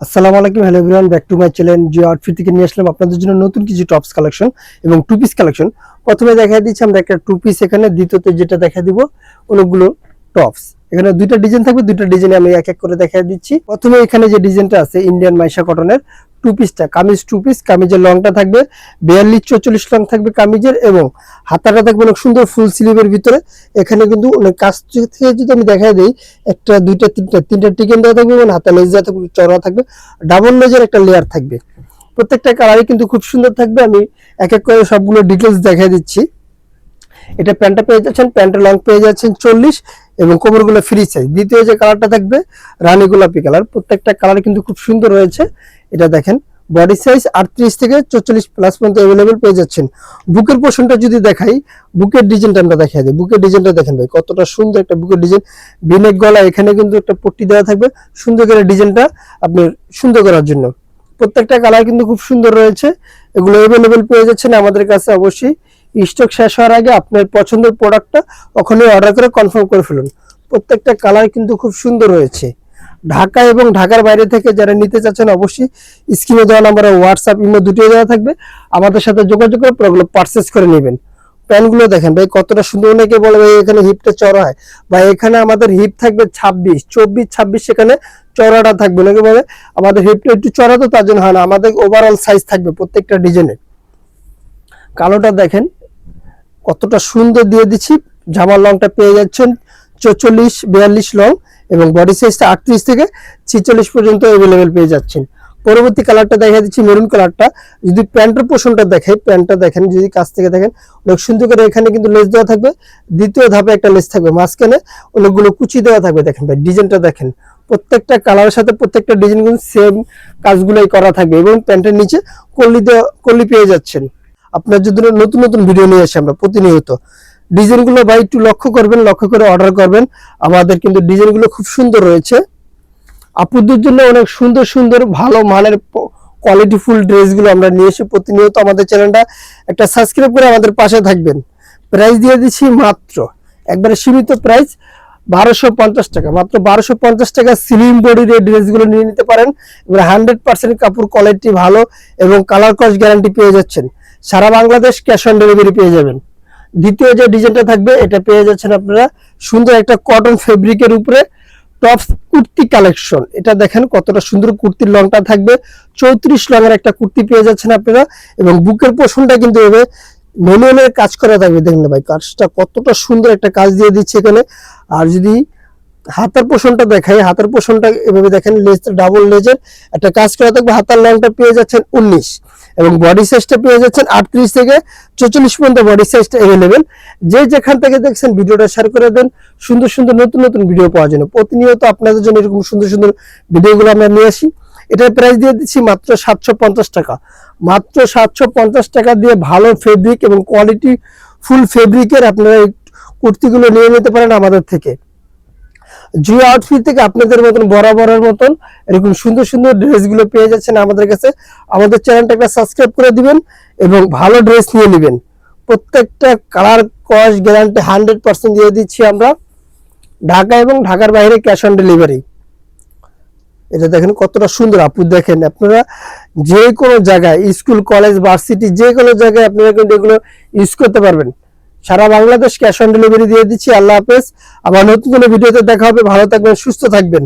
আসসালামু আলাইকুম, hello everyone, back to my channel. Jio outfit থেকে নিয়ে আসলাম আপনাদের জন্য নতুন কিছু টপস কালেকশন এবং টু পিস কালেকশন। প্রথমে দেখা দিচ্ছি আমরা একটা টু পিস, এখানে দ্বিতীয়তে যেটা দেখা দিব অনেকগুলো টপস। এখানে দুইটা ডিজাইন থাকবে, দুইটা ডিজাইনে আমি এক এক করে দেখা দিচ্ছি। প্রথমে এখানে যে ডিজাইনটা আছে ইন্ডিয়ান মাইশা কটনের টু পিসটা, কামিজ টু পিস, কামিজের লংটা থাকবে 42-44 লং থাকবে কামিজের, এবং হাতাটা থাকবে অনেক সুন্দর ফুল স্লিভের ভিতরে। এখানে কিন্তু অনেক কাছ থেকে যদি আমি দেখাই দিই, একটা দুইটা তিনটা টিকেন দেওয়া থাকবে এবং হাতা লেজ দেওয়া থাকবে, চড়া থাকবে, ডাবল লেজের একটা লেয়ার থাকবে। প্রত্যেকটা কালারই কিন্তু খুব সুন্দর থাকবে। আমি এক এক করে সবগুলো ডিটেলস দেখাই দিচ্ছি। এটা প্যান্টটা পেয়ে যাচ্ছেন, প্যান্টের লং পেয়ে যাচ্ছেন 40 এবং কোমরগুলো ফ্রি সাইজ। দ্বিতীয় যে কালারটা থাকবে রানী গোলাপি কালার, প্রত্যেকটা কালার কিন্তু খুব সুন্দর রয়েছে। এটা দেখেন বডি সাইজ 38 থেকে 44 প্লাস পর্যন্ত अवेलेबल পেয়ে যাচ্ছেন। বুকের পোর্শনটা যদি দেখাই, বুকের ডিজাইনটা আমরা দেখাই দিই। বুকের ডিজাইনটা দেখেন ভাই, কতটা সুন্দর একটা বুকের ডিজাইন। বিনেক গলা, এখানে কিন্তু একটা পট্টি দেওয়া থাকবে সুন্দর করে ডিজাইনটা আপনি সুন্দর করার জন্য। প্রত্যেকটা কালার কিন্তু খুব সুন্দর রয়েছে। এগুলো अवेलेबल পেয়ে যাচ্ছেন আমাদের কাছে। অবশ্যই স্টক শেষ হওয়ার আগে আপনার পছন্দের প্রোডাক্টটা ওখানে অর্ডার করে কনফার্ম করে ফেলুন। প্রত্যেকটা কালার কিন্তু খুব সুন্দর রয়েছে। ঢাকা এবং ঢাকার বাইরে থেকে যারা নিতে চাচ্ছেন অবশ্যই স্ক্রিনে দেওয়া নাম্বারে হোয়াটসঅ্যাপ ইমো দুটোই দেওয়া থাকবে, আমাদের সাথে যোগাযোগ করে পুরোগুলো পারচেজ করে নেবেন। প্যান্টগুলো দেখেন ভাই কতটা সুন্দর। অনেকে বলে ভাই এখানে হিপটা চড়া হয়, বা এখানে আমাদের হিপ থাকবে 26, 24, 26, সেখানে চড়াটা থাকবে। অনেকে বলে আমাদের হিপটা একটু চড়া, তো তার জন্য হয় না, আমাদের ওভারঅল সাইজ থাকবে প্রত্যেকটা ডিজাইনে। কালোটা দেখেন কতটা সুন্দর দিয়ে দিচ্ছি। জামার লংটা পেয়ে যাচ্ছেন 44-42 লং এবং বডি সাইজটা 38 থেকে 46 পর্যন্ত अवेलेबल পেয়ে যাচ্ছেন। পরবর্তী কালারটা দেখা দিচ্ছি মেরুন কালারটা। যদি প্যান্টের পোর্শনটা দেখাই, প্যান্টটা দেখেন যদি কাছ থেকে দেখেন অনেক সুন্দর করে এখানে কিন্তু লেস দেওয়া থাকবে। দ্বিতীয় ধাপে একটা লেস থাকবে, মাঝখানে অনেকগুলো কুচি দেওয়া থাকবে। দেখেন ভাই ডিজাইনটা দেখেন, প্রত্যেকটা কালারের সাথে প্রত্যেকটা ডিজাইন কিন্তু সেম কাজগুলোই করা থাকবে এবং প্যান্টের নিচে কলি পেয়ে যাচ্ছেন। আপনার যদি নতুন নতুন ভিডিও নিয়ে আসি আমরা প্রতিনিয়ত, ডিজাইনগুলো ভাই একটু লক্ষ্য করবেন, লক্ষ্য করে অর্ডার করবেন। আমাদের কিন্তু ডিজাইনগুলো খুব সুন্দর রয়েছে। আপুদের জন্য অনেক সুন্দর সুন্দর ভালো মানের কোয়ালিটিফুল ড্রেসগুলো আমরা নিয়ে এসে প্রতিনিয়ত। আমাদের চ্যানেলটা একটা সাবস্ক্রাইব করে আমাদের পাশে থাকবেন। প্রাইস দিয়ে দিচ্ছি মাত্র একবারে সীমিত প্রাইস 1250 টাকা, মাত্র 1250 টাকা। স্লিম বডির এই ড্রেসগুলো নিয়ে নিতে পারেন। এবার 100% কাপড় কোয়ালিটি ভালো এবং কালার কস গ্যারান্টি পেয়ে যাচ্ছেন। সারা বাংলাদেশ ক্যাশ অন ডেলিভারি পেয়ে যাবেন। দ্বিতীয় যে ডিজাইনটা থাকবে এটা পেয়ে যাচ্ছেন আপনারা সুন্দর একটা কটন ফেব্রিকের উপরে টপস কুর্তি কালেকশন। এটা দেখেন কতটা সুন্দর কুর্তির লংটা থাকবে 34 লংয়ের একটা কুর্তি পেয়ে যাচ্ছেন আপনারা। এবং বুকের পোর্শনটা কিন্তু এভাবে মেনুয়ালের কাজ করা থাকবে। দেখেন ভাই কাজটা কতটা সুন্দর একটা কাজ দিয়ে দিচ্ছে এখানে। আর যদি হাতার পোর্শনটা দেখাই, হাতার পোর্শনটা এভাবে দেখেন লেজ ডাবল লেজের একটা কাজ করা থাকবে। হাতার লংটা পেয়ে যাচ্ছেন 19 এবং বডি সাইজটা পেয়ে যাচ্ছেন 38 থেকে 44 পর্যন্ত বডি সাইজটা अवेलेबल। যে যেখান থেকে দেখছেন ভিডিওটা শেয়ার করে দেন সুন্দর সুন্দর নতুন নতুন ভিডিও পাওয়ার জন্য। প্রতিনিয়ত আপনাদের জন্য এরকম সুন্দর সুন্দর ভিডিওগুলো আমরা নিয়ে আসি। এটার প্রাইস দিয়ে দিচ্ছি মাত্র 750 টাকা। মাত্র 750 টাকা দিয়ে ভালো ফেব্রিক এবং কোয়ালিটি ফুল ফেব্রিকের আপনারা এই কুর্তিগুলো নিয়ে নিতে পারেন আমাদের থেকে। জিও আউটফিট থেকে আপনাদের মতন বরাবরের মতন এরকম সুন্দর সুন্দর ড্রেসগুলো পেয়ে যাচ্ছেন আমাদের কাছে। আমাদের চ্যানেলটা একটা সাবস্ক্রাইব করে দিবেন এবং ভালো ড্রেস নিয়ে নেবেন। প্রত্যেকটা কালার কস গ্যারান্টি 100% দিয়ে দিচ্ছি আমরা। ঢাকা এবং ঢাকার বাইরে ক্যাশ অন ডেলিভারি। এটা দেখেন কতটা সুন্দর। আপু দেখেন আপনারা যে কোনো জায়গায় স্কুল কলেজ ভার্সিটি যে কোনো জায়গায় আপনারা কিন্তু এগুলো ইউজ করতে পারবেন। সারা বাংলাদেশ ক্যাশ অন ডেলিভারি দিয়ে দিচ্ছি। আল্লাহ হাফেজ। আবার নতুন কোনো ভিডিওতে দেখা হবে। ভালো থাকবেন, সুস্থ থাকবেন।